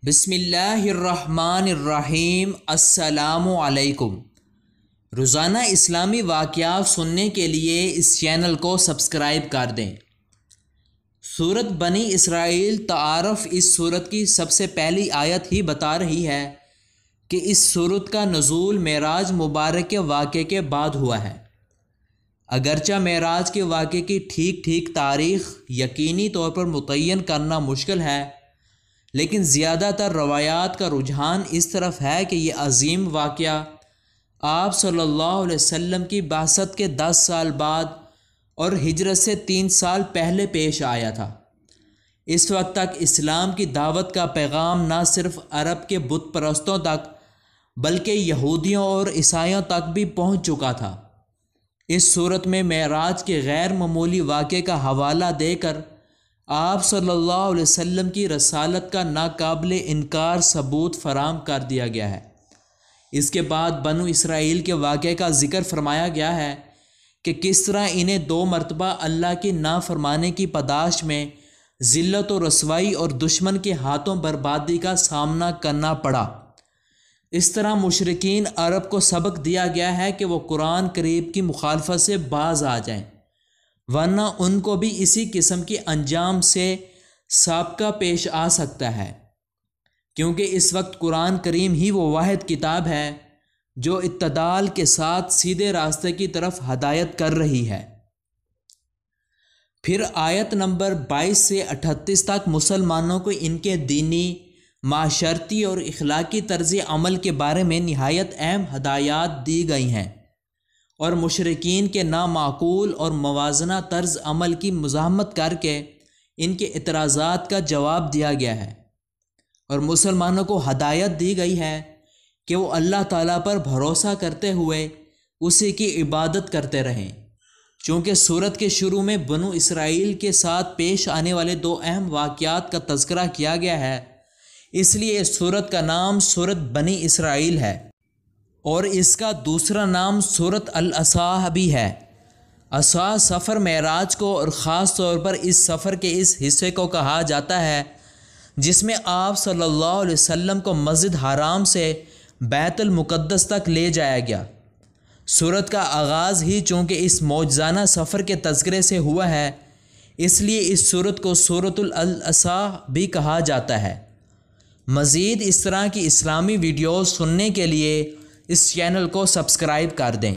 بسم اللہ الرحمن الرحیم۔ السلام علیکم۔ روزانہ اسلامی واقعات سننے کے لیے اس چینل کو سبسکرائب کر دیں۔ سورت بنی اسرائیل تعارف اس سورت کی سب سے پہلی آیت ہی بتا رہی ہے کہ اس سورت کا نزول معراج مبارک کے واقعے کے بعد ہوا ہے۔ اگرچہ معراج کے واقعے کی ٹھیک تاریخ یقینی طور پر متعین کرنا مشکل ہے، لیکن زیادہ تر روایات کا رجحان اس طرف ہے کہ یہ عظیم واقعہ آپ صلی اللہ علیہ وسلم کی بعثت کے 10 سال بعد اور ہجرت سے 3 سال پہلے پیش آیا تھا۔ اس وقت تک اسلام کی دعوت کا پیغام نہ صرف عرب کے بت پرستوں تک بلکہ یہودیوں اور عیسائیوں تک بھی پہنچ چکا تھا۔ اس صورت میں معراج کے غیر معمولی واقعے کا حوالہ دے کر آپ صلی اللہ علیہ وسلم کی رسالت کا ناقابل انکار ثبوت فراہم کر دیا گیا ہے۔ اس کے بعد بنو اسرائیل کے واقعے کا ذکر فرمایا گیا ہے کہ کس طرح انہیں 2 مرتبہ اللہ کی نافرمانی کی پاداش میں ذلت و رسوائی اور دشمن کے ہاتھوں بربادی کا سامنا کرنا پڑا۔ اس طرح مشرکین عرب کو سبق دیا گیا ہے کہ وہ قرآن کریم کی مخالفت سے باز آ جائیں، ورنہ ان کو بھی اسی قسم کے انجام سے سابقہ پیش آ سکتا ہے، کیونکہ اس وقت قرآن کریم ہی وہ واحد کتاب ہے جو اعتدال کے ساتھ سیدھے راستے کی طرف ہدایت کر رہی ہے۔ پھر آیت نمبر 22 سے 38 تک مسلمانوں کو ان کے دینی، معاشرتی اور اخلاقی طرز عمل کے بارے میں نہایت اہم ہدایات دی گئی ہیں، اور مشرکین کے نامعقول اور موازنہ طرز عمل کی مزاحمت کر کے ان کے اعتراضات کا جواب دیا گیا ہے، اور مسلمانوں کو ہدایت دی گئی ہے کہ وہ اللہ تعالیٰ پر بھروسہ کرتے ہوئے اسی کی عبادت کرتے رہیں۔ چونکہ سورت کے شروع میں بنو اسرائیل کے ساتھ پیش آنے والے 2 اہم واقعات کا تذکرہ کیا گیا ہے، اس لیے اس سورت کا نام سورت بنی اسرائیل ہے، اور اس کا دوسرا نام سورت العصا بھی ہے۔ عصا سفر معراج کو اور خاص طور پر اس سفر کے اس حصے کو کہا جاتا ہے جس میں آپ صلی اللہ علیہ وسلم کو مسجد حرام سے بیت المقدس تک لے جایا گیا۔ سورت کا آغاز ہی چونکہ اس معجزانہ سفر کے تذکرے سے ہوا ہے، اس لیے اس سورت کو سورت العصا بھی کہا جاتا ہے۔ مزید اس طرح کی اسلامی ویڈیوز سننے کے لیے اس چینل کو سبسکرائب کر دیں۔